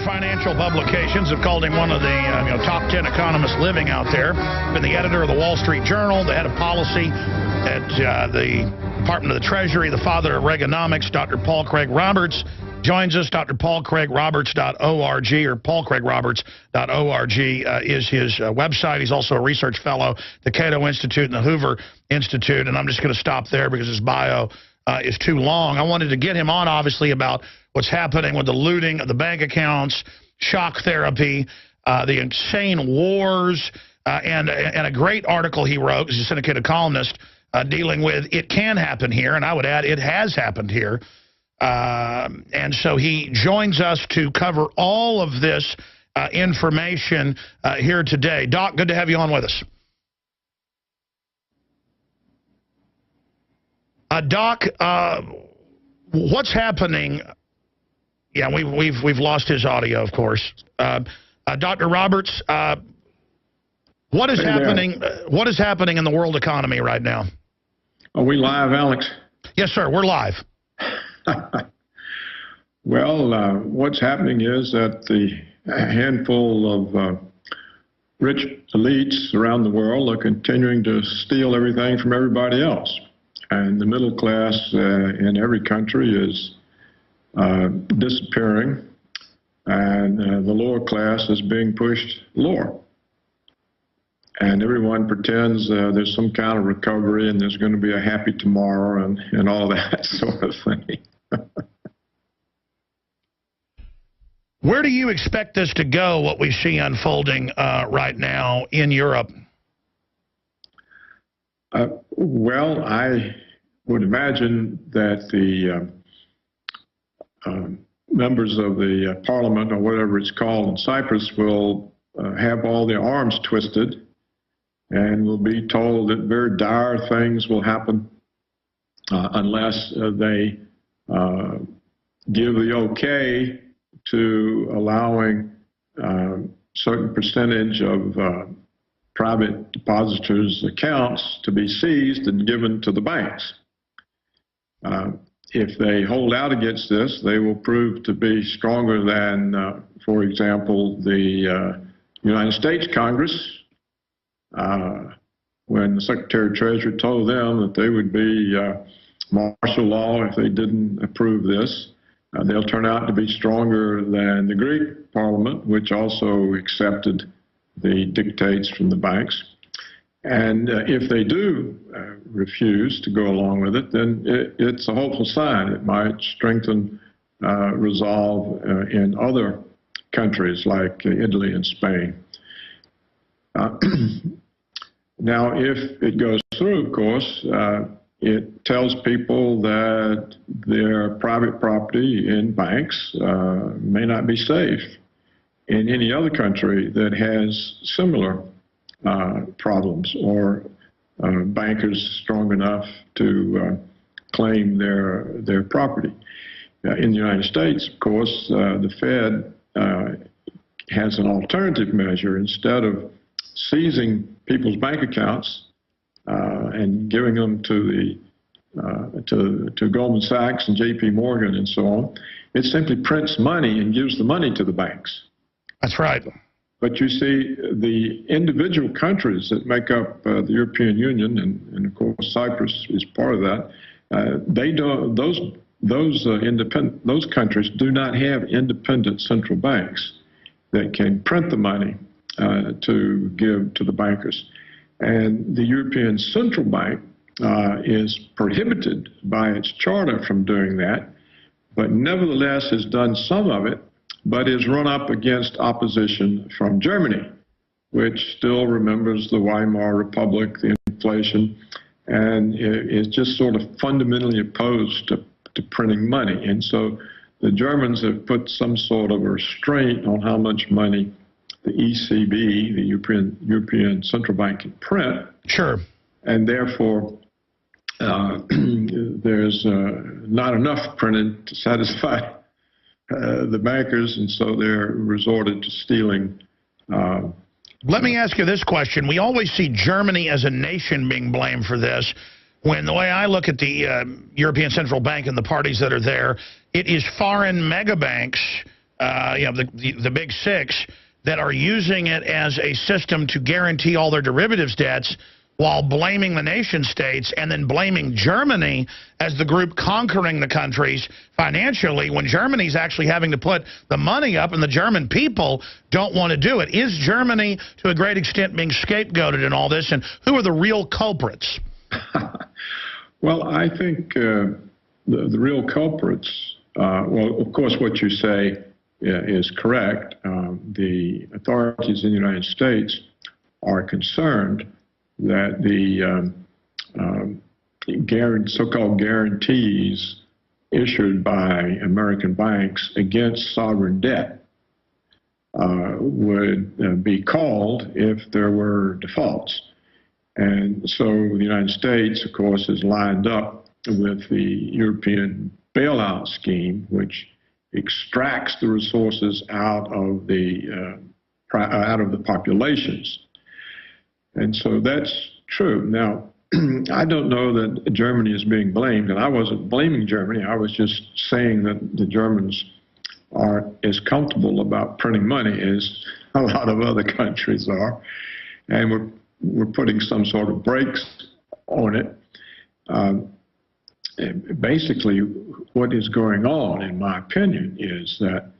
financial publications have called him one of the top 10 economists living out there. Been the editor of the Wall Street Journal, the head of policy at the Department of the Treasury, the father of Reaganomics. Dr. Paul Craig Roberts joins us. drpaulcraigroberts.org or paulcraigroberts.org is his website. He's also a research fellow at the Cato Institute and the Hoover Institute. And I'm just going to stop there because his bio is too long. I wanted to get him on, obviously, about what's happening with the looting of the bank accounts, shock therapy, the insane wars, and a great article he wrote, he's a syndicated columnist, dealing with it can happen here, and I would add it has happened here. And so he joins us to cover all of this information here today. Doc, good to have you on with us. Doc, what's happening? Yeah, we've lost his audio, of course. Dr. Roberts, what is happening? What is happening in the world economy right now? Are we live, Alex? Yes, sir. We're live. Well, what's happening is that the handful of rich elites around the world are continuing to steal everything from everybody else. And the middle class in every country is disappearing, and the lower class is being pushed lower. And everyone pretends there's some kind of recovery and there's going to be a happy tomorrow and all that sort of thing. Where do you expect this to go, what we see unfolding right now in Europe? Well, I would imagine that the members of the parliament, or whatever it's called in Cyprus, will have all their arms twisted and will be told that very dire things will happen unless they give the okay to allowing a certain percentage of private depositors' accounts to be seized and given to the banks. If they hold out against this, they will prove to be stronger than, for example, the United States Congress, when the Secretary of Treasury told them that they would be martial law if they didn't approve this. They'll turn out to be stronger than the Greek Parliament, which also accepted the dictates from the banks. And if they do refuse to go along with it, then it's a hopeful sign. It might strengthen resolve in other countries like Italy and Spain. Now, if it goes through, of course, it tells people that their private property in banks may not be safe in any other country that has similar problems or bankers strong enough to claim their property. In the United States, of course, the Fed has an alternative measure. Instead of seizing people's bank accounts and giving them to Goldman Sachs and J.P. Morgan and so on, it simply prints money and gives the money to the banks. That's right. But you see, the individual countries that make up the European Union, and of course Cyprus is part of that, they don't. Those countries do not have independent central banks that can print the money to give to the bankers. And the European Central Bank is prohibited by its charter from doing that, but nevertheless has done some of it, but is run up against opposition from Germany, which still remembers the Weimar Republic, the inflation, and is just sort of fundamentally opposed to printing money. And so the Germans have put some sort of a restraint on how much money the ECB, the European Central Bank, can print. Sure. And therefore, there's not enough printed to satisfy the bankers, and so they're resorted to stealing. Let me ask you this question. We always see Germany as a nation being blamed for this, when the way I look at the European Central Bank and the parties that are there, it is foreign megabanks the big six, that are using it as a system to guarantee all their derivatives debts while blaming the nation states and then blaming Germany as the group conquering the countries financially, when Germany's actually having to put the money up and the German people don't want to do it. Is Germany, to a great extent, being scapegoated in all this, and who are the real culprits? Well, I think the real culprits, well, of course, what you say is correct. The authorities in the United States are concerned that the so-called guarantees issued by American banks against sovereign debt would be called if there were defaults. And so the United States, of course, is lined up with the European bailout scheme, which extracts the resources out of the populations. And so that's true. Now, I don't know that Germany is being blamed, and I wasn't blaming Germany. I was just saying that the Germans are as comfortable about printing money as a lot of other countries are, and we're putting some sort of brakes on it. Basically, what is going on, in my opinion, is that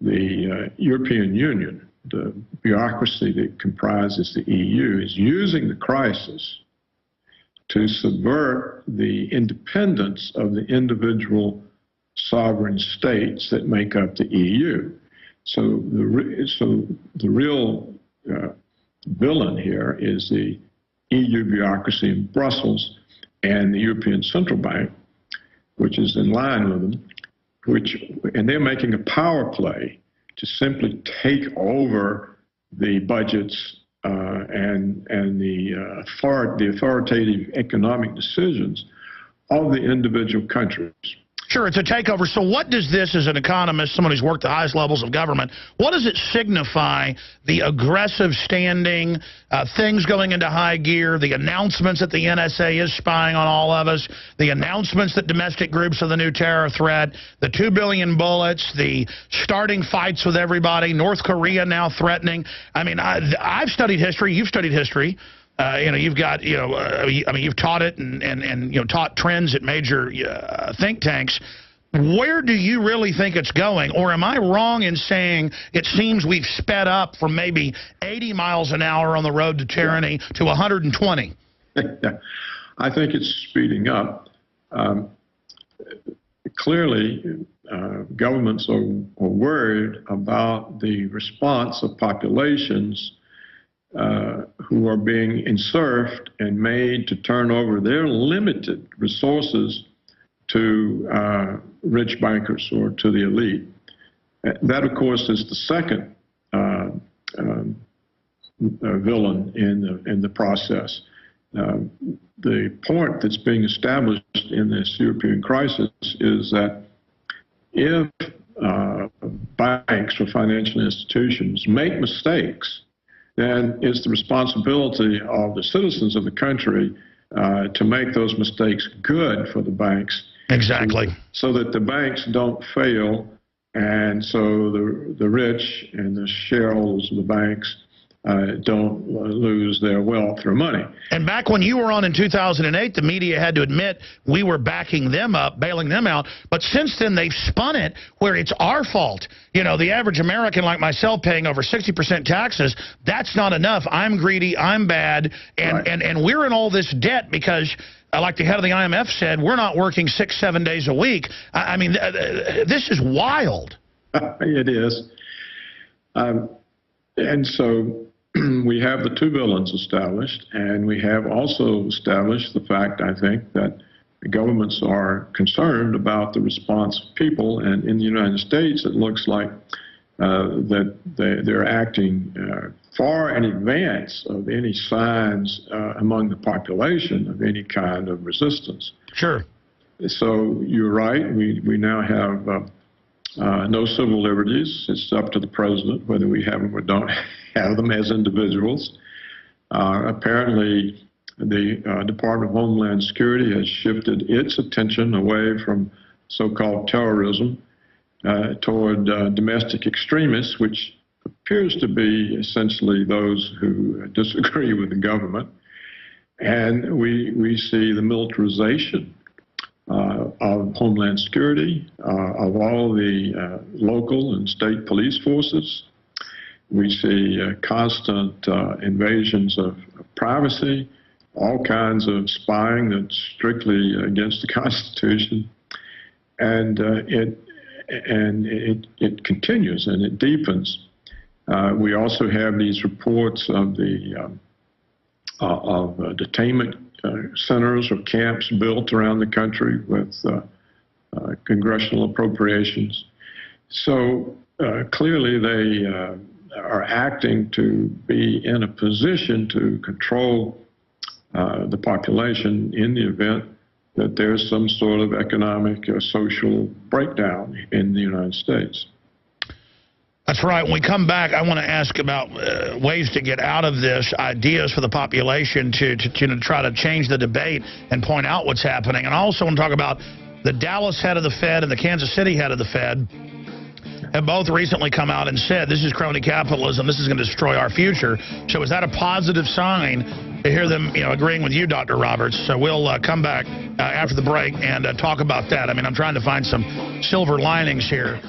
the European Union, the bureaucracy that comprises the EU, is using the crisis to subvert the independence of the individual sovereign states that make up the EU. So the real villain here is the EU bureaucracy in Brussels and the European Central Bank, which is in line with them, and they're making a power play to simply take over the budgets and the authoritative economic decisions of the individual countries. Sure, it's a takeover. So what does this, as an economist, someone who's worked the highest levels of government, what does it signify, the aggressive standing, things going into high gear, the announcements that the NSA is spying on all of us, the announcements that domestic groups are the new terror threat, the 2 billion bullets, the starting fights with everybody, North Korea now threatening? I mean, I've studied history. You've studied history. You've got, you've taught it and taught trends at major think tanks. Where do you really think it's going? Or am I wrong in saying it seems we've sped up from maybe 80 miles an hour on the road to tyranny to 120? I think it's speeding up. Clearly, governments are worried about the response of populations who are being enserfed and made to turn over their limited resources to rich bankers or to the elite. That, of course, is the second villain in the process. The point that's being established in this European crisis is that if banks or financial institutions make mistakes, then it's the responsibility of the citizens of the country to make those mistakes good for the banks. Exactly. So that the banks don't fail, and so the rich and the shareholders of the banks don't lose their wealth or money. And back when you were on in 2008, the media had to admit we were backing them up, bailing them out. But since then, they've spun it where it's our fault. You know, the average American like myself paying over 60% taxes, that's not enough. I'm greedy, I'm bad, and we're in all this debt because, like the head of the IMF said, we're not working 6-7 days a week. I mean, this is wild. It is. And so we have the two villains established, and we have also established the fact, I think, that the governments are concerned about the response of people, and in the United States it looks like that they're acting far in advance of any signs among the population of any kind of resistance. Sure. So you're right, we now have no civil liberties. It's up to the president whether we have them or don't have them as individuals. Apparently, the Department of Homeland Security has shifted its attention away from so-called terrorism toward domestic extremists, which appears to be essentially those who disagree with the government. And we see the militarization of Homeland Security, of all the local and state police forces. We see constant invasions of privacy, all kinds of spying that's strictly against the Constitution, and it continues and it deepens. We also have these reports of the detainment centers or camps built around the country with congressional appropriations. So clearly they are acting to be in a position to control the population in the event that there's some sort of economic or social breakdown in the United States. That's right. When we come back, I want to ask about ways to get out of this, ideas for the population to try to change the debate and point out what's happening. And I also want to talk about the Dallas head of the Fed and the Kansas City head of the Fed have both recently come out and said this is crony capitalism, this is going to destroy our future. So is that a positive sign to hear them, agreeing with you, Dr. Roberts? So we'll come back after the break and talk about that. I mean, I'm trying to find some silver linings here.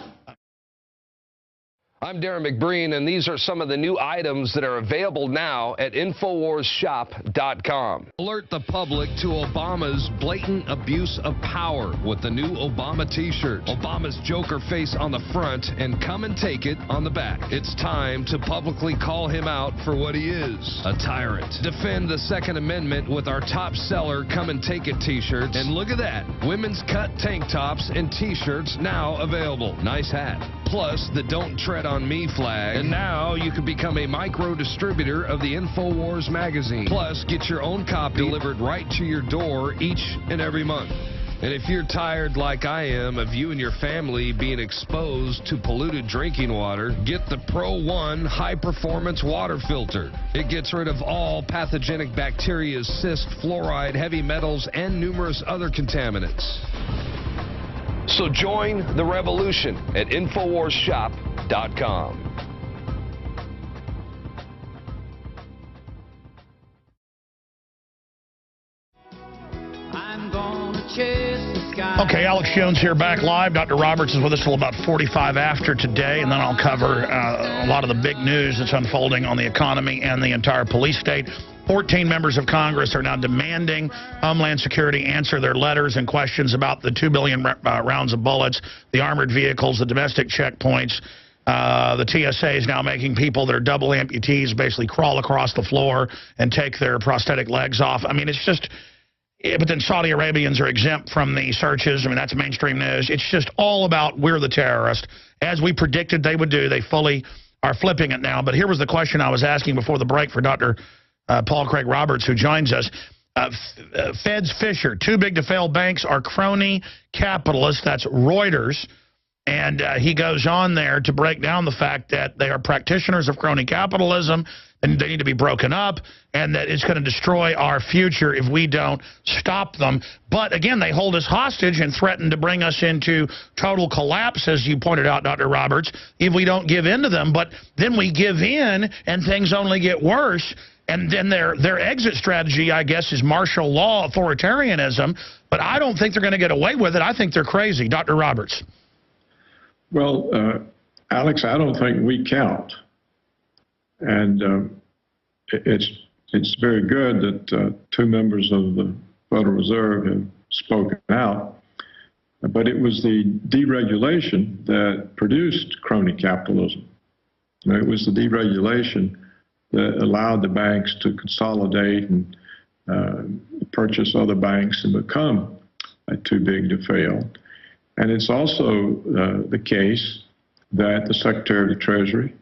I'm Darren McBreen, and these are some of the new items that are available now at InfoWarsShop.com. Alert the public to Obama's blatant abuse of power with the new Obama t-shirt. Obama's Joker face on the front and come and take it on the back. It's time to publicly call him out for what he is, a tyrant. Defend the Second Amendment with our top seller Come and Take It t-shirts. And look at that, women's cut tank tops and t-shirts now available. Nice hat. Plus the Don't Tread on Me flag. And now you can become a micro distributor of the InfoWars magazine. Plus, get your own copy delivered right to your door each and every month. And if you're tired like I am of you and your family being exposed to polluted drinking water, get the Pro One high performance water filter. It gets rid of all pathogenic bacteria, cyst, fluoride, heavy metals, and numerous other contaminants. So join the revolution at InfoWarsShop.com. Okay, Alex Jones here, back live. Dr. Roberts is with us till about 45 after today, and then I'll cover a lot of the big news that's unfolding on the economy and the entire police state. 14 members of Congress are now demanding Homeland Security answer their letters and questions about the 2 billion rounds of bullets, the armored vehicles, the domestic checkpoints. The TSA is now making people that are double amputees basically crawl across the floor and take their prosthetic legs off. I mean, it's just... But then Saudi Arabians are exempt from the searches. I mean, that's mainstream news. It's just all about we're the terrorist. As we predicted they would do, they fully are flipping it now. But here was the question I was asking before the break for Dr. Paul Craig Roberts, who joins us. Fed's Fisher, too big to fail banks are crony capitalists. That's Reuters. And he goes on there to break down the fact that they are practitioners of crony capitalism and they need to be broken up, and that it's going to destroy our future if we don't stop them. But again, they hold us hostage and threaten to bring us into total collapse, as you pointed out, Dr. Roberts, if we don't give in to them. But then we give in and things only get worse. And then their exit strategy, I guess, is martial law authoritarianism. But I don't think they're going to get away with it. I think they're crazy. Dr. Roberts. Well, Alex, I don't think we count. And it's very good that two members of the Federal Reserve have spoken out. But it was the deregulation that produced crony capitalism. It was the deregulation that allowed the banks to consolidate and purchase other banks and become too big to fail. And it's also the case that the Secretary of the Treasury,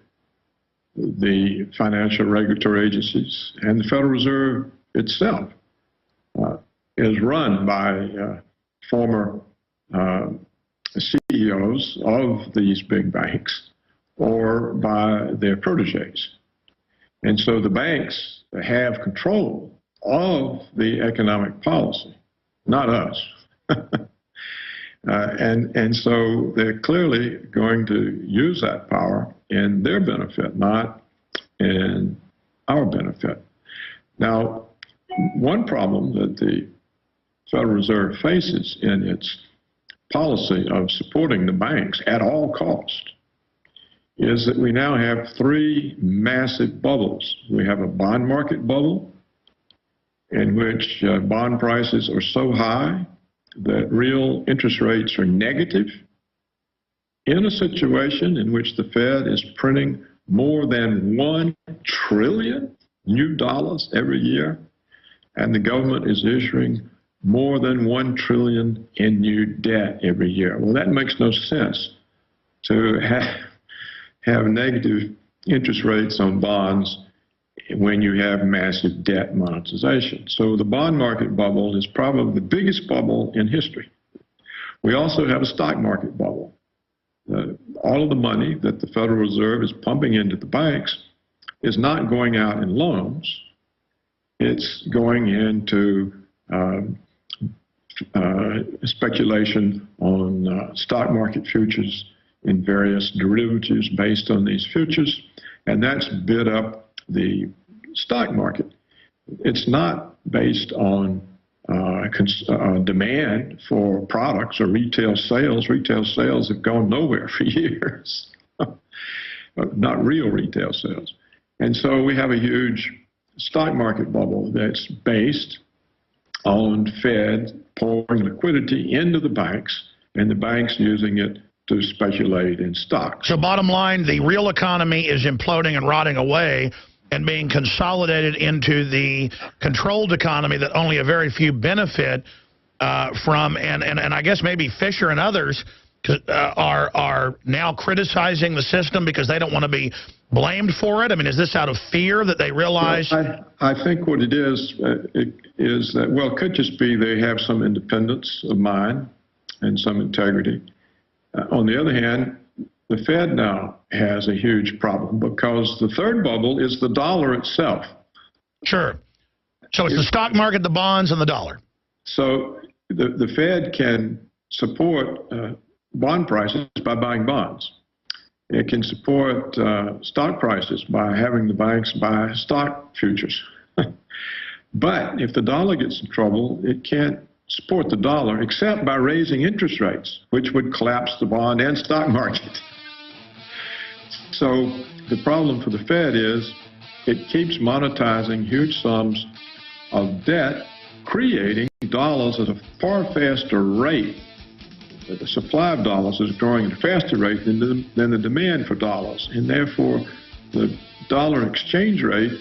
the financial regulatory agencies, and the Federal Reserve itself is run by former CEOs of these big banks or by their protégés. And so the banks have control of the economic policy, not us. And so they're clearly going to use that power in their benefit, not in our benefit. Now, one problem that the Federal Reserve faces in its policy of supporting the banks at all costs is that we now have three massive bubbles. We have a bond market bubble in which bond prices are so high that real interest rates are negative in a situation in which the Fed is printing more than 1 trillion new dollars every year, and the government is issuing more than 1 trillion in new debt every year. Well, that makes no sense to have negative interest rates on bonds when you have massive debt monetization. So the bond market bubble is probably the biggest bubble in history. We also have a stock market bubble. All of the money that the Federal Reserve is pumping into the banks is not going out in loans. It's going into speculation on stock market futures in various derivatives based on these futures, and that's bid up the stock market. It's not based on demand for products or retail sales. Retail sales have gone nowhere for years, not real retail sales. And so we have a huge stock market bubble that's based on Fed pouring liquidity into the banks and the banks using it to speculate in stocks. So bottom line, the real economy is imploding and rotting away and being consolidated into the controlled economy that only a very few benefit from. And I guess maybe Fisher and others are now criticizing the system because they don't want to be blamed for it. I mean, is this out of fear that they realize? Well, I think what it is that, well, it could just be they have some independence of mind and some integrity. On the other hand, the Fed now has a huge problem because the third bubble is the dollar itself. Sure. So it's the stock market, the bonds, and the dollar. So the Fed can support bond prices by buying bonds. It can support stock prices by having the banks buy stock futures. But if the dollar gets in trouble, it can't support the dollar except by raising interest rates, which would collapse the bond and stock market. So the problem for the Fed is it keeps monetizing huge sums of debt, creating dollars at a far faster rate. The supply of dollars is growing at a faster rate than the demand for dollars, and therefore the dollar exchange rate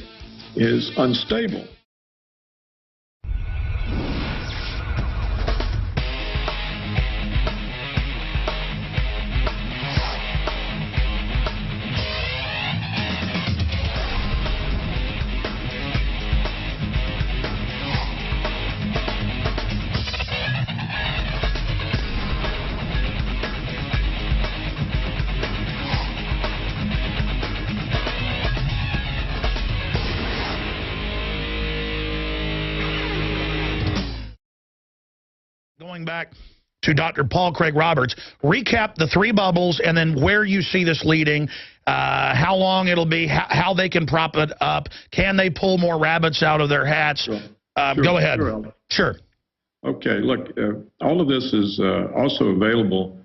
is unstable. Going back to Dr. Paul Craig Roberts, recap the three bubbles and then where you see this leading, how long it'll be, how they can prop it up, can they pull more rabbits out of their hats? Sure. Go ahead. Sure. Okay, look, all of this is also available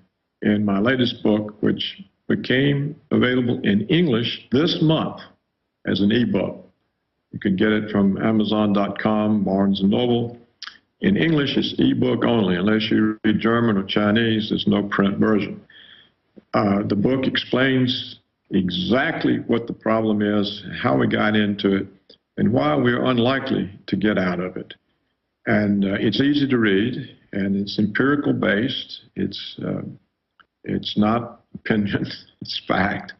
in my latest book, which became available in English this month as an ebook. You can get it from Amazon.com, Barnes & Noble. In English, it's ebook only. Unless you read German or Chinese, there's no print version. The book explains exactly what the problem is, how we got into it, and why we're unlikely to get out of it. And it's easy to read, and it's empirical based. It's not opinion, it's fact.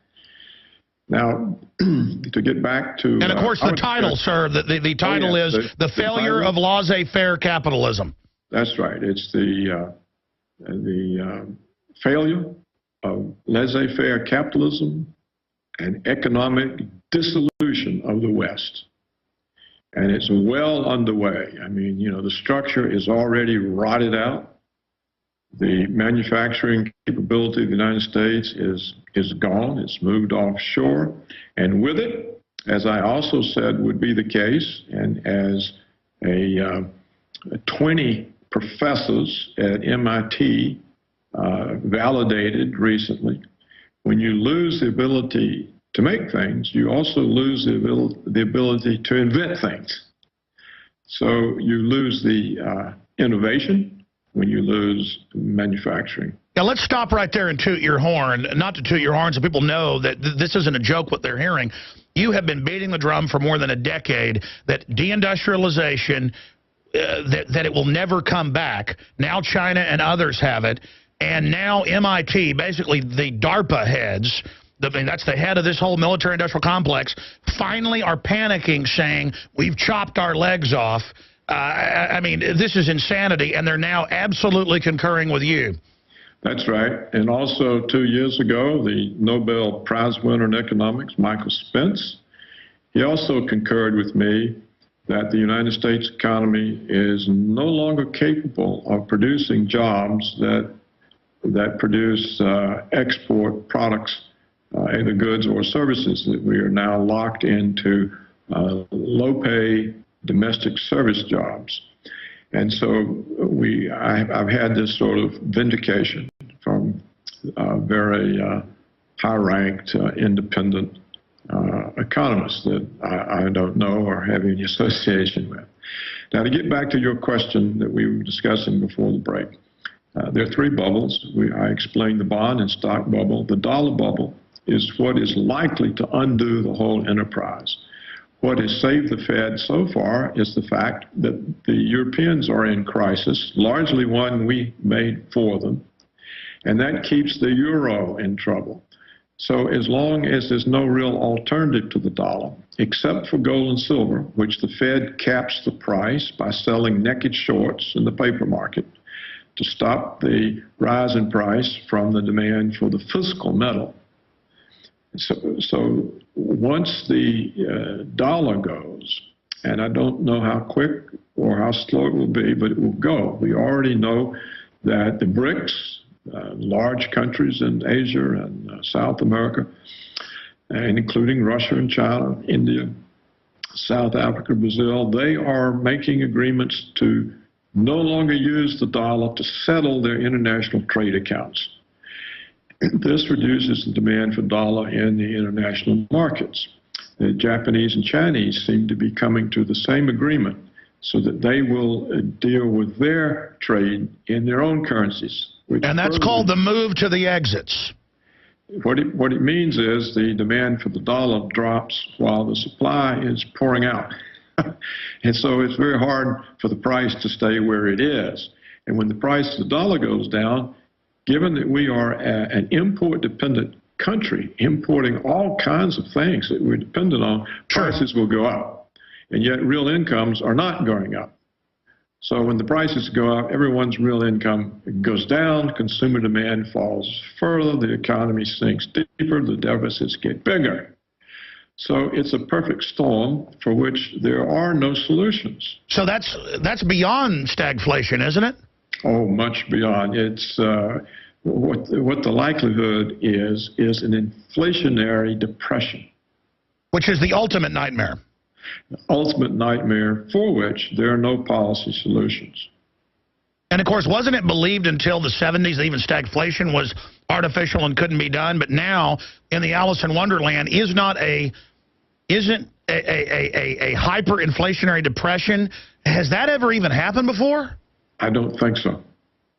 Now, to get back to... And, of course, the title, sir, the title is The Failure of Laissez-Faire Capitalism. That's right. It's the failure of laissez-faire capitalism and economic dissolution of the West. And it's well underway. I mean, you know, the structure is already rotted out. The manufacturing capability of the United States is gone. It's moved offshore. And with it, as I also said would be the case, and as 20 professors at MIT validated recently, when you lose the ability to make things, you also lose the ability to invent things. So you lose the innovation when you lose manufacturing. Now, let's stop right there and toot your horn. Not to toot your horn so people know that this isn't a joke what they're hearing. You have been beating the drum for more than a decade that deindustrialization, that it will never come back. Now China and others have it. And now MIT, basically the DARPA heads, that's the head of this whole military-industrial complex, finally are panicking, saying, we've chopped our legs off. I mean, this is insanity, and they're now absolutely concurring with you. That's right. And also 2 years ago, the Nobel Prize winner in economics, Michael Spence, he also concurred with me that the United States economy is no longer capable of producing jobs that produce export products, either goods or services, that we are now locked into low-pay domestic service jobs. And so I've had this sort of vindication from very high-ranked, independent economists that I don't know or have any association with. Now, to get back to your question that we were discussing before the break, there are three bubbles. I explained the bond and stock bubble. The dollar bubble is what is likely to undo the whole enterprise. What has saved the Fed so far is the fact that the Europeans are in crisis, largely one we made for them, and that keeps the euro in trouble. So as long as there's no real alternative to the dollar, except for gold and silver, which the Fed caps the price by selling naked shorts in the paper market to stop the rise in price from the demand for the physical metal. So once the dollar goes, and I don't know how quick or how slow it will be, but it will go. We already know that the BRICS, large countries in Asia and South America, and including Russia and China, India, South Africa, Brazil, they are making agreements to no longer use the dollar to settle their international trade accounts. This reduces the demand for dollar in the international markets. The Japanese and Chinese seem to be coming to the same agreement so that they will deal with their trade in their own currencies. And that's called the move to the exits. What it means is the demand for the dollar drops while the supply is pouring out. And so it's very hard for the price to stay where it is. And when the price of the dollar goes down, given that we are an import-dependent country, importing all kinds of things that we're dependent on, prices will go up. And yet real incomes are not going up. So when the prices go up, everyone's real income goes down, consumer demand falls further, the economy sinks deeper, the deficits get bigger. So it's a perfect storm for which there are no solutions. So that's beyond stagflation, isn't it? Oh, much beyond. It's what the likelihood is an inflationary depression. Which is the ultimate nightmare. The ultimate nightmare for which there are no policy solutions. And, of course, wasn't it believed until the 70s that even stagflation was artificial and couldn't be done? But now, in the Alice in Wonderland, isn't a hyperinflationary depression? Has that ever even happened before? I don't think so.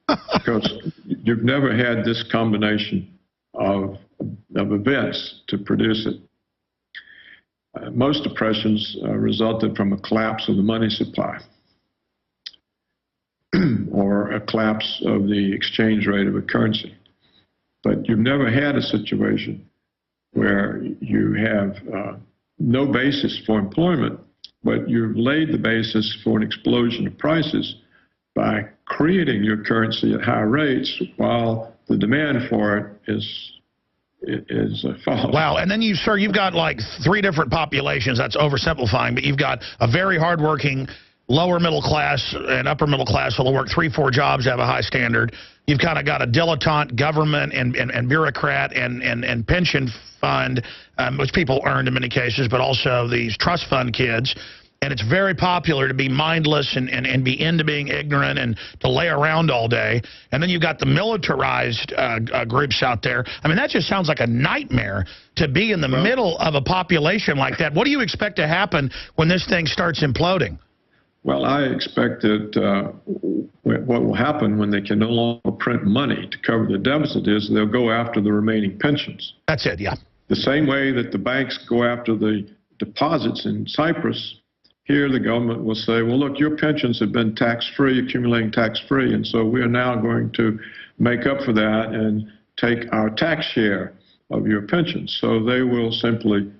Because you've never had this combination of events to produce it. Most depressions resulted from a collapse of the money supply or a collapse of the exchange rate of a currency. But you've never had a situation where you have no basis for employment, but you've laid the basis for an explosion of prices by creating your currency at high rates while the demand for it is falling. Wow. And then you've got like three different populations. That's oversimplifying, but you've got a very hardworking lower middle class and upper middle class will work 3-4 jobs, have a high standard. You've kind of got a dilettante government and bureaucrat and pension fund, which people earned in many cases, but also these trust fund kids. And it's very popular to be mindless and be into being ignorant and to lay around all day. And then you've got the militarized groups out there. I mean, that just sounds like a nightmare to be in the middle of a population like that. What do you expect to happen when this thing starts imploding? Well, I expect that what will happen when they can no longer print money to cover the deficit is they'll go after the remaining pensions. That's it, yeah. The same way that the banks go after the deposits in Cyprus, here the government will say, well, look, your pensions have been tax-free, accumulating tax-free, and so we are now going to make up for that and take our tax share of your pensions. So they will simply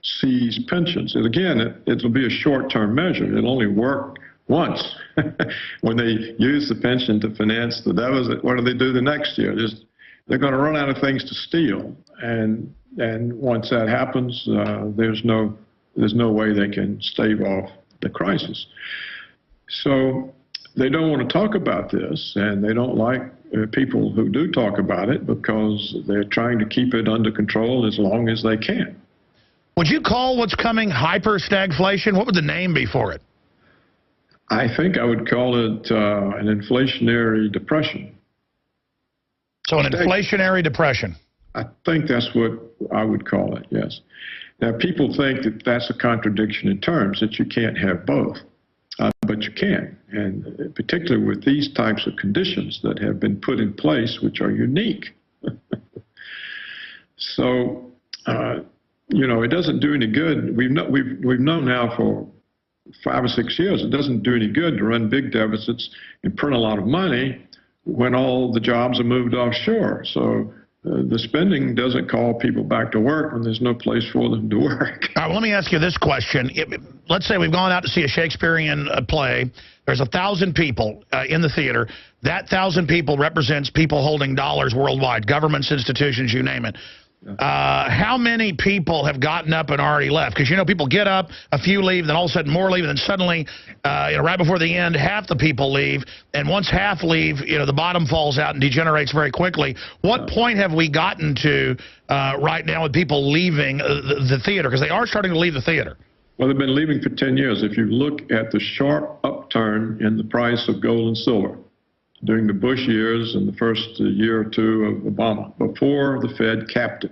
seize pensions. And again, it'll be a short-term measure. It'll only work once. When they use the pension to finance the deficit, what do they do the next year? They're going to run out of things to steal. And once that happens, there's no way they can stave off the crisis. So they don't want to talk about this, and they don't like people who do talk about it because they're trying to keep it under control as long as they can. Would you call what's coming hyper-stagflation? What would the name be for it? I think I would call it an inflationary depression. So an inflationary depression. I think that's what I would call it, yes. Now, people think that that's a contradiction in terms, that you can't have both. But you can, and particularly with these types of conditions that have been put in place, which are unique. So, you know, it doesn't do any good. We've known now for 5 or 6 years it doesn't do any good to run big deficits and print a lot of money when all the jobs are moved offshore. So the spending doesn't call people back to work when there's no place for them to work. All right, well, let me ask you this question. Let's say we've gone out to see a Shakespearean play. There's 1,000 people in the theater. That 1,000 people represents people holding dollars worldwide, governments, institutions, you name it. How many people have gotten up and already left? Because, you know, people get up, a few leave, then all of a sudden more leave, and then suddenly, you know, right before the end, half the people leave. And once half leave, you know, the bottom falls out and degenerates very quickly. What point have we gotten to right now with people leaving the theater? Because they are starting to leave the theater. Well, they've been leaving for 10 years. If you look at the sharp upturn in the price of gold and silver during the Bush years and the first year or two of Obama, before the Fed capped it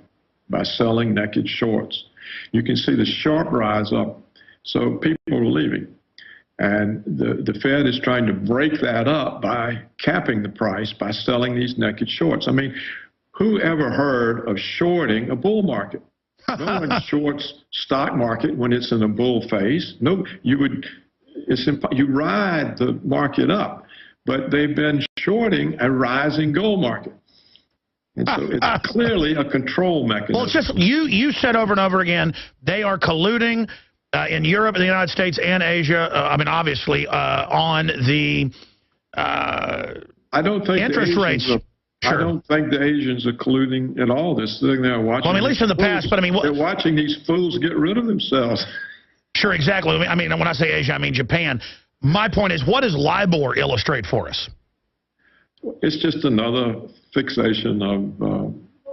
by selling naked shorts, you can see the sharp rise up. So people are leaving. And the Fed is trying to break that up by capping the price by selling these naked shorts. I mean, who ever heard of shorting a bull market? No one shorts stock market when it's in a bull phase. No, you ride the market up. But they've been shorting a rising gold market. And so it's clearly a control mechanism. Well, it's just, you said over and over again, they are colluding in Europe and the United States and Asia, I mean, obviously, on the I don't think interest rates. Sure. I don't think the Asians are colluding at all. They're sitting there watching. Well, I mean, at least in the past, but I mean, they're watching these fools get rid of themselves. Sure, exactly. I mean, when I say Asia, I mean Japan. My point is, what does LIBOR illustrate for us? It's just another fixation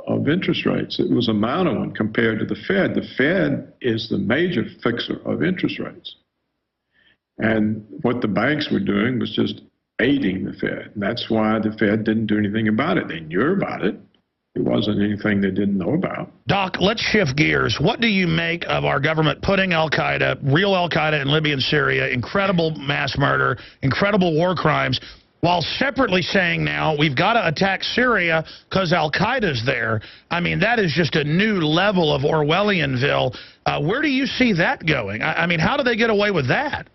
of interest rates. It was a minor one compared to the Fed. The Fed is the major fixer of interest rates. And what the banks were doing was just aiding the Fed. And that's why the Fed didn't do anything about it. They knew about it. It wasn't anything they didn't know about. Doc, let's shift gears. What do you make of our government putting Al-Queda, real Al-Queda in Libya and Syria, incredible mass murder, incredible war crimes, while separately saying now we've got to attack Syria because Al-Qaeda's there? I mean, that is just a new level of Orwellianville. Where do you see that going? I mean, how do they get away with that?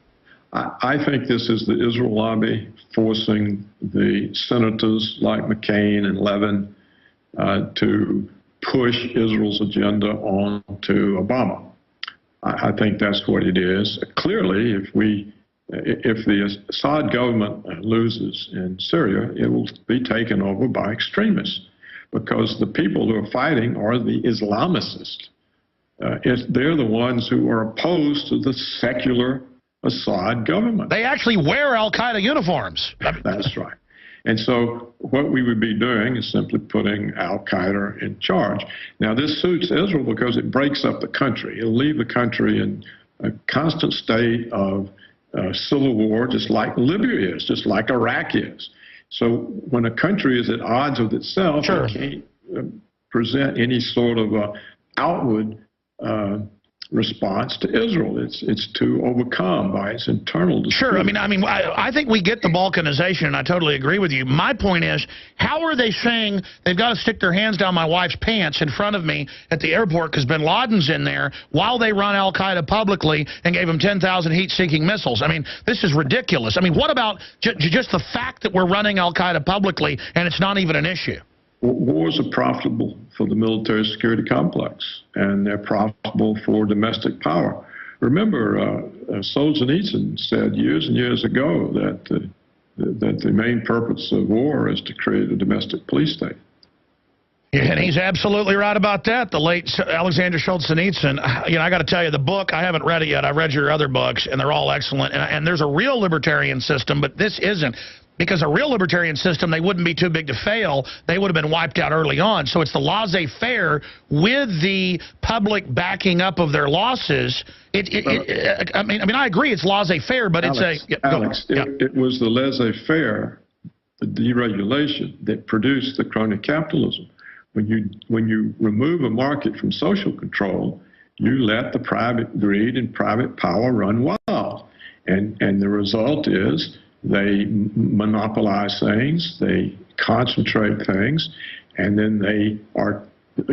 I think this is the Israel lobby forcing the senators like McCain and Levin to push Israel's agenda on to Obama. I think that's what it is. Clearly, if the Assad government loses in Syria, it will be taken over by extremists because the people who are fighting are the Islamicists. They're the ones who are opposed to the secular Assad government. They actually wear Al-Qaeda uniforms. That's right. And so what we would be doing is simply putting Al-Qaeda in charge. Now, this suits Israel because it breaks up the country. It'll leave the country in a constant state of civil war, just like Libya is, just like Iraq is. So when a country is at odds with itself, sure, it can't present any sort of outward response to Israel. It's to overcome by its internal dispute. Sure. I think we get the balkanization, and I totally agree with you. My point is, how are they saying they've got to stick their hands down my wife's pants in front of me at the airport because bin Laden's in there while they run Al-Qaeda publicly and gave them 10,000 heat-seeking missiles? I mean, this is ridiculous. I mean, what about just the fact that we're running Al-Qaeda publicly and it's not even an issue? Wars are profitable for the military security complex, and they're profitable for domestic power. Remember, Solzhenitsyn said years and years ago that the main purpose of war is to create a domestic police state. Yeah, and he's absolutely right about that. The late Alexander Solzhenitsyn. I got to tell you, the book, I haven't read it yet. I've read your other books, and they're all excellent. And there's a real libertarian system, but this isn't. Because a real libertarian system, they wouldn't be too big to fail. They would have been wiped out early on. So it's the laissez-faire with the public backing up of their losses. I agree it's laissez-faire, but Alex, it was the laissez-faire, the deregulation, that produced the crony capitalism. When you remove a market from social control, you let the private greed and private power run wild. And the result is they monopolize things, they concentrate things, and then they are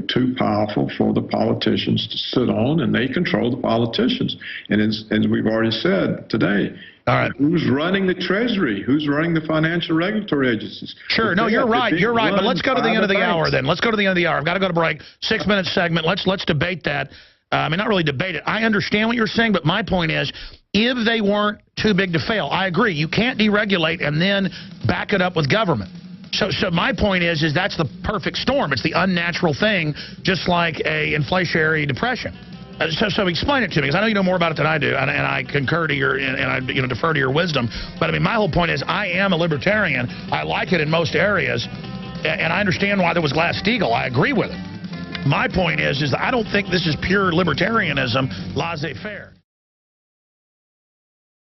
too powerful for the politicians to sit on, and they control the politicians. And as we've already said today, all right, who's running the Treasury? Who's running the financial regulatory agencies? Sure, no, you're right, but let's go to the end of the hour then. Let's go to the end of the hour. I've got to go to break. 6-minute segment. Let's debate that. Not really debate it. I understand what you're saying, but my point is, if they weren't too big to fail, I agree. You can't deregulate and then back it up with government. So my point is that's the perfect storm. It's the unnatural thing, just like a inflationary depression. So explain it to me, because I know you know more about it than I do, and I concur to your and I defer to your wisdom. But my whole point is I am a libertarian. I like it in most areas, and I understand why there was Glass-Steagall. I agree with it. My point is that I don't think this is pure libertarianism, laissez-faire.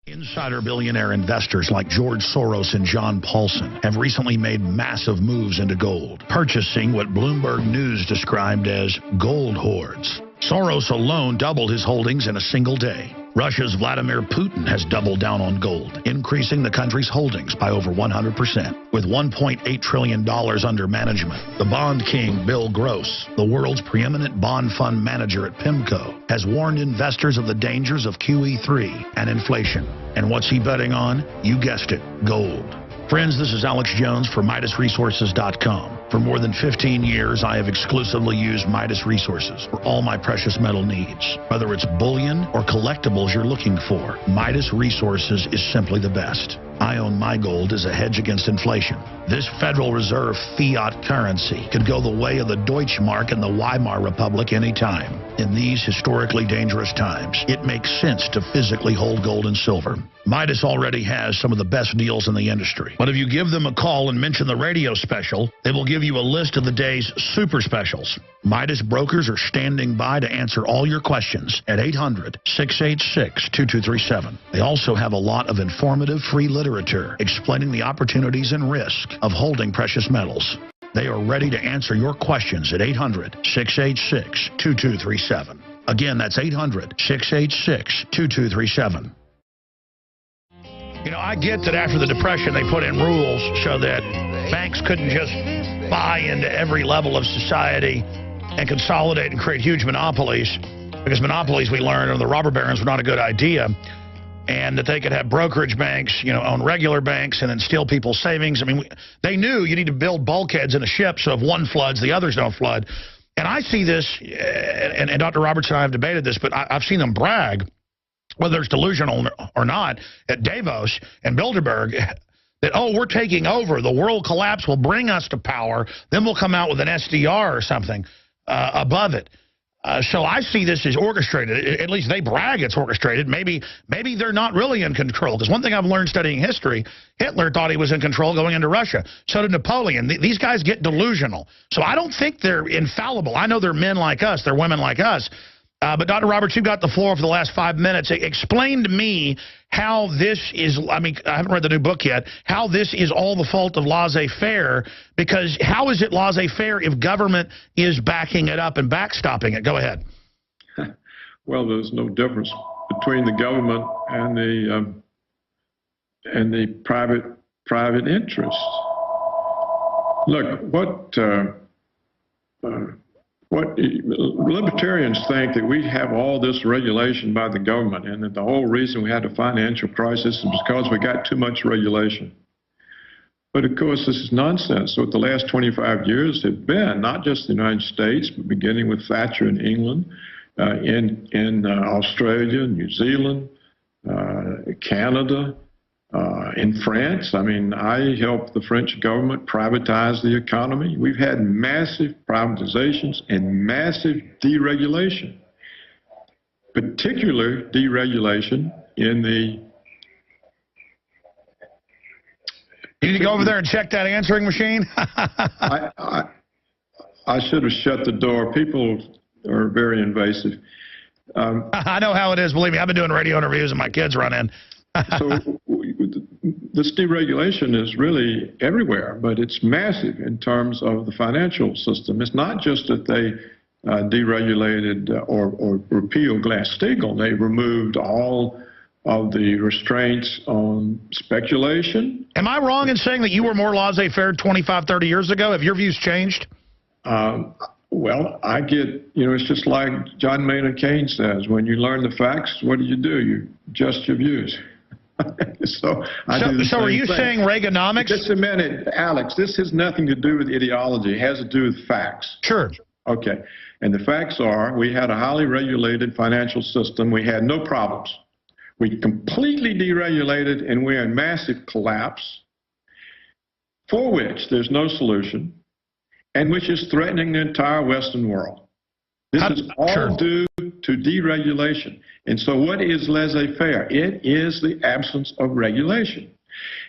Insider billionaire investors like George Soros and John Paulson have recently made massive moves into gold, purchasing what Bloomberg News described as gold hoards. Soros alone doubled his holdings in a single day. Russia's Vladimir Putin has doubled down on gold, increasing the country's holdings by over 100%. With $1.8 trillion under management, the bond king Bill Gross, the world's preeminent bond fund manager at PIMCO, has warned investors of the dangers of QE3 and inflation. And what's he betting on? You guessed it, gold. Friends, this is Alex Jones for MidasResources.com. For more than 15 years, I have exclusively used Midas Resources for all my precious metal needs. Whether it's bullion or collectibles you're looking for, Midas Resources is simply the best. I own my gold as a hedge against inflation. This Federal Reserve fiat currency could go the way of the Deutschmark and the Weimar Republic anytime. In these historically dangerous times, it makes sense to physically hold gold and silver. Midas already has some of the best deals in the industry. But if you give them a call and mention the radio special, they will give you a list of the day's super specials. Midas brokers are standing by to answer all your questions at 800-686-2237. They also have a lot of informative free literature explaining the opportunities and risk of holding precious metals. They are ready to answer your questions at 800-686-2237. Again, that's 800-686-2237. I get that after the Depression, they put in rules so that banks couldn't just buy into every level of society and consolidate and create huge monopolies, because monopolies, we learned, the robber barons, were not a good idea, and that they could have brokerage banks, own regular banks, and then steal people's savings. They knew you need to build bulkheads in a ship so if one floods, the others don't flood. And I see this, and Dr. Roberts and I have debated this, but I've seen them brag, whether it's delusional or not, at Davos and Bilderberg, that, we're taking over, the world collapse will bring us to power, then we'll come out with an SDR or something above it. So I see this as orchestrated. At least they brag it's orchestrated. Maybe they're not really in control. Because one thing I've learned studying history, Hitler thought he was in control going into Russia. So did Napoleon. These guys get delusional. So I don't think they're infallible. I know they're men like us. They're women like us. But Dr. Roberts, you've got the floor for the last 5 minutes. Explain to me how this is, I mean, I haven't read the new book yet, how this is all the fault of laissez-faire, because how is it laissez-faire if government is backing it up and backstopping it? Go ahead. Well, there's no difference between the government and the private interests. Look, what libertarians think that we have all this regulation by the government, and that the whole reason we had a financial crisis is because we got too much regulation. But of course, this is nonsense. So what the last 25 years have been, not just the United States, but beginning with Thatcher in England, in Australia, New Zealand, Canada, in France. I mean, I helped the French government privatize the economy. We've had massive privatizations and massive deregulation, particular deregulation in the... You need to go over there and check that answering machine? I should have shut the door. People are very invasive. I know how it is. Believe me, I've been doing radio interviews and my kids run in. So this deregulation is really everywhere, but it's massive in terms of the financial system. It's not just that they deregulated or repealed Glass-Steagall. They removed all of the restraints on speculation. Am I wrong in saying that you were more laissez-faire 25, 30 years ago? Have your views changed? Well, I get, it's just like John Maynard Keynes says, when you learn the facts, what do? You adjust your views. So are you saying Reaganomics? Just a minute, Alex. This has nothing to do with ideology. It has to do with facts. Sure. Okay. And the facts are we had a highly regulated financial system. We had no problems. We completely deregulated, and we're in massive collapse, for which there's no solution, and which is threatening the entire Western world. This is all due to deregulation. And so what is laissez-faire? It is the absence of regulation.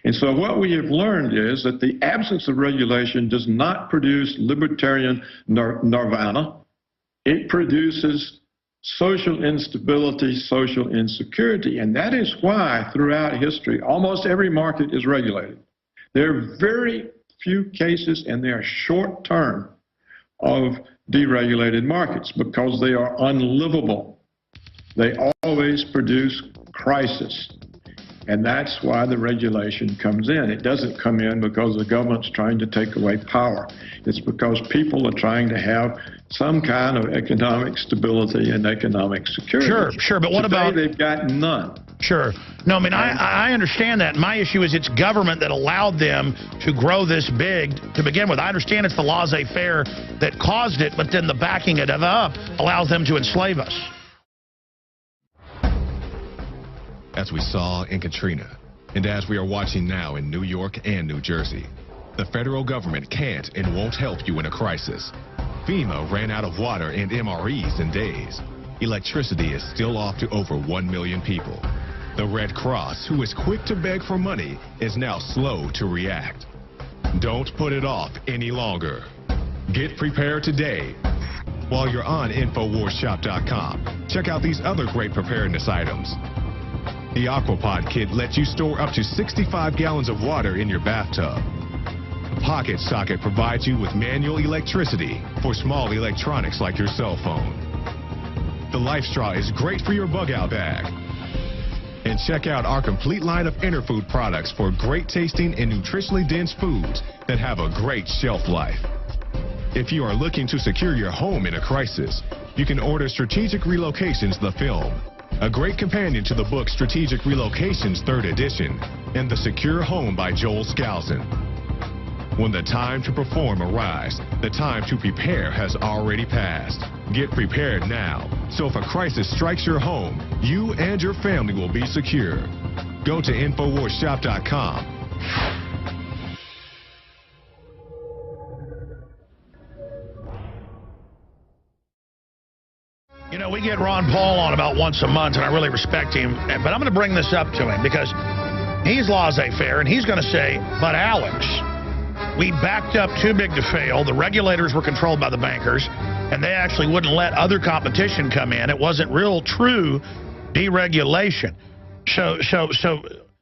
And so what we have learned is that the absence of regulation does not produce libertarian nirvana. It produces social instability, social insecurity. And that is why throughout history, almost every market is regulated. There are very few cases, and they are short term, of deregulated markets because they are unlivable. They always produce crisis. And that's why the regulation comes in. It doesn't come in because the government's trying to take away power. It's because people are trying to have some kind of economic stability and economic security. Sure, but what about... They've got none. Sure. No, I mean, I understand that. My issue is it's government that allowed them to grow this big to begin with. I understand it's the laissez-faire that caused it, but then the backing it up allows them to enslave us. As we saw in Katrina, and as we are watching now in New York and New Jersey, the federal government can't and won't help you in a crisis. FEMA ran out of water and MREs in days. Electricity is still off to over 1 million people. The Red Cross, who is quick to beg for money, is now slow to react. Don't put it off any longer. Get prepared today. While you're on InfoWarsShop.com, check out these other great preparedness items. The Aquapod kit lets you store up to 65 gallons of water in your bathtub. The Pocket Socket provides you with manual electricity for small electronics like your cell phone. The Life Straw is great for your bug-out bag. And check out our complete line of Interfood products for great tasting and nutritionally dense foods that have a great shelf life. If you are looking to secure your home in a crisis, you can order Strategic Relocations, the film, a great companion to the book Strategic Relocations 3rd edition, and The Secure Home by Joel Skousen. When the time to perform arrives, the time to prepare has already passed. Get prepared now, so if a crisis strikes your home, you and your family will be secure. Go to InfoWarsShop.com. we get Ron Paul on about once a month, and I really respect him. But I'm going to bring this up to him because he's laissez-faire, and he's going to say, but Alex, we backed up too big to fail. The regulators were controlled by the bankers, and they actually wouldn't let other competition come in. It wasn't real true deregulation. So,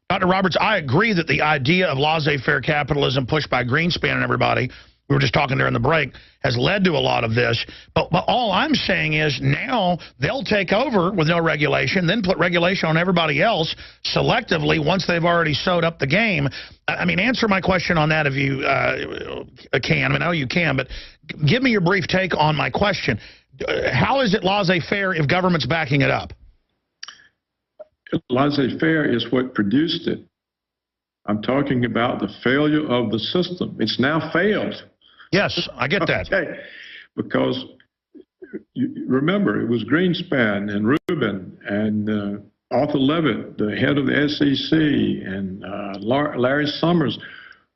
Dr. Roberts, I agree that the idea of laissez-faire capitalism pushed by Greenspan and everybody, we were just talking during the break, has led to a lot of this. But all I'm saying is now they'll take over with no regulation, then put regulation on everybody else selectively once they've already sewed up the game. I mean, answer my question on that if you can. I know you can, but give me your brief take on my question. How is it laissez-faire if government's backing it up? Laissez-faire is what produced it. I'm talking about the failure of the system. It's now failed. Yes, I get that. Okay. Because you remember, it was Greenspan and Rubin and Arthur Levitt, the head of the SEC, and Larry Summers,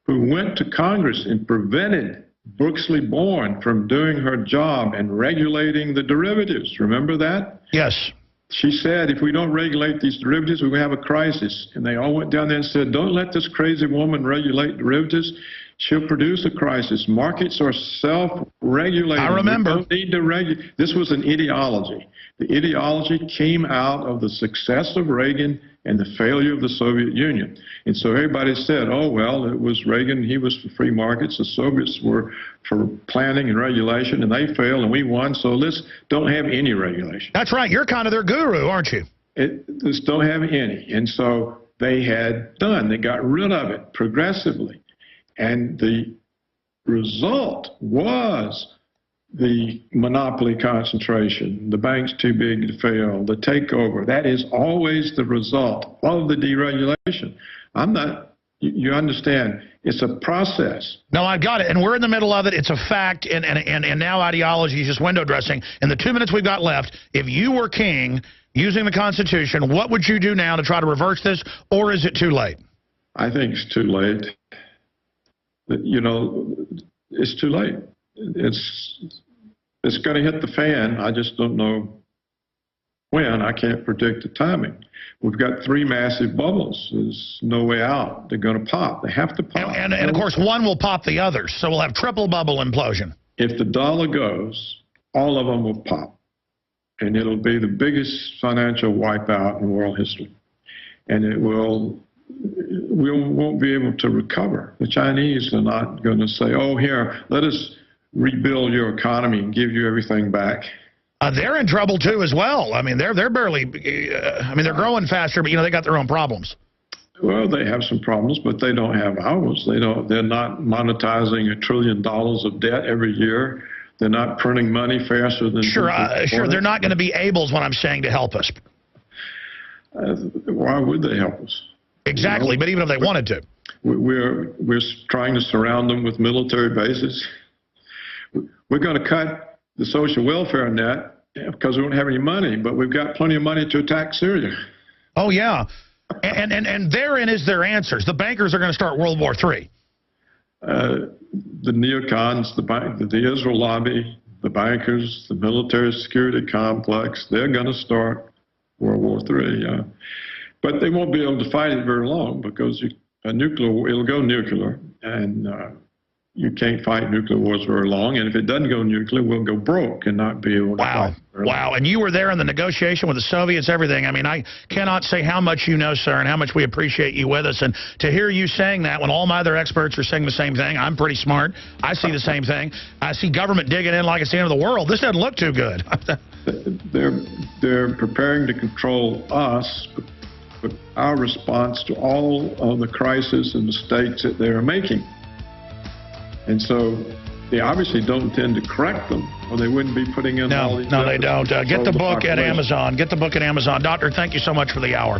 who went to Congress and prevented Brooksley Born from doing her job and regulating the derivatives. Remember that? Yes. She said, if we don't regulate these derivatives, we're going to have a crisis. And they all went down there and said, don't let this crazy woman regulate derivatives. She'll produce a crisis. Markets are self-regulating. I remember. We don't need to regulate. This was an ideology. The ideology came out of the success of Reagan and the failure of the Soviet Union. And so everybody said, oh, well, it was Reagan. He was for free markets. The Soviets were for planning and regulation, and they failed, and we won. So let's don't have any regulation. That's right. You're kind of their guru, aren't you? Let's don't have any. And so they got rid of it progressively. And the result was the monopoly concentration, the banks too big to fail, the takeover. That is always the result of the deregulation. You understand, it's a process. No, I've got it. And we're in the middle of it. It's a fact. And now ideology is just window dressing. In the 2 minutes we've got left, if you were king using the Constitution, what would you do now to try to reverse this? Or is it too late? I think it's too late. You know, it's too late. It's going to hit the fan. I just don't know when. I can't predict the timing. We've got 3 massive bubbles. There's no way out. They're going to pop. They have to pop. And of course, one will pop the others. So we'll have triple bubble implosion. If the dollar goes, all of them will pop. And it'll be the biggest financial wipeout in world history. And we won't be able to recover. The Chinese are not going to say, oh, here, let us rebuild your economy and give you everything back. They're in trouble, too, as well. I mean, they're barely, they're growing faster, but, they got their own problems. Well, they have some problems, but they don't have ours. They're not monetizing $1 trillion of debt every year. They're not printing money faster than... Sure, they're not going to be able, is what I'm saying, to help us. Why would they help us? Exactly, but even if they wanted to. We're trying to surround them with military bases. We're going to cut the social welfare net because we don't have any money, but we've got plenty of money to attack Syria. Oh, yeah. And therein is their answers. The bankers are going to start World War III. The neocons, the Israel lobby, the bankers, the military security complex, they're going to start World War III. But they won't be able to fight it very long because it'll go nuclear, and you can't fight nuclear wars very long. And if it doesn't go nuclear, we'll go broke and not be able to fight. Wow. And you were there in the negotiation with the Soviets, everything. I mean, I cannot say how much you know, sir, and how much we appreciate you with us. And to hear you saying that when all my other experts are saying the same thing, I'm pretty smart. I see the same thing. I see government digging in like it's the end of the world. This doesn't look too good. They're preparing to control us, but our response to all of the crises and mistakes that they're making. And so they obviously don't intend to correct them, or they wouldn't be putting in all these... No, they don't. Get the book at Amazon. Get the book at Amazon. Doctor, thank you so much for the hour.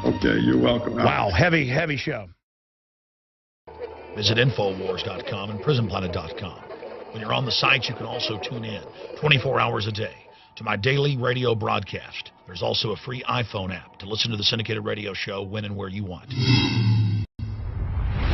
Okay, you're welcome. Wow, heavy show. Visit Infowars.com and PrisonPlanet.com. When you're on the site, you can also tune in 24 hours a day to my daily radio broadcast. There's also a free iPhone app to listen to the syndicated radio show when and where you want.